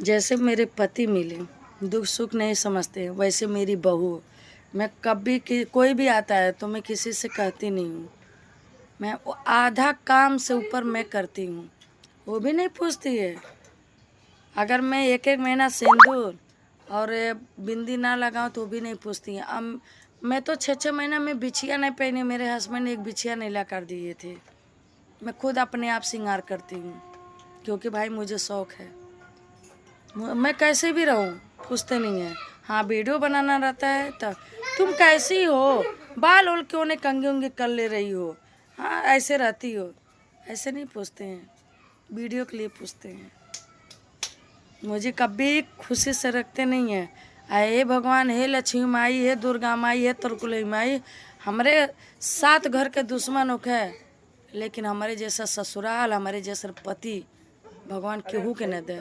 जैसे मेरे पति मिले, दुख सुख नहीं समझते हैं, वैसे मेरी बहू। मैं कभी कोई भी आता है तो मैं किसी से कहती नहीं हूँ। मैं आधा काम से ऊपर मैं करती हूँ, वो भी नहीं पूछती है। अगर मैं एक एक महीना सिंदूर और बिंदी ना लगाऊं तो भी नहीं पूछती है। अब मैं तो 6-6 महीना में बिछिया नहीं पहनी, मेरे हस्बैंड एक बिछिया नहीं ला कर दिए थे। मैं खुद अपने आप श्रृंगार करती हूँ, क्योंकि भाई मुझे शौक है। मैं कैसे भी रहूं, पूछते नहीं है। हाँ, वीडियो बनाना रहता है तो तुम कैसी हो, बाल ओल क्यों नहीं कंघी उंगी कर ले रही हो, हाँ ऐसे रहती हो, ऐसे नहीं पूछते हैं। वीडियो के लिए पूछते हैं। मुझे कभी खुशी से रखते नहीं है। हे भगवान, हे लक्ष्मी माई, हे दुर्गा माई, हे तरकुलई माई। हमारे 7 घर के दुश्मन है, लेकिन हमारे जैसा ससुराल, हमारे जैसा पति भगवान केहू के न दे।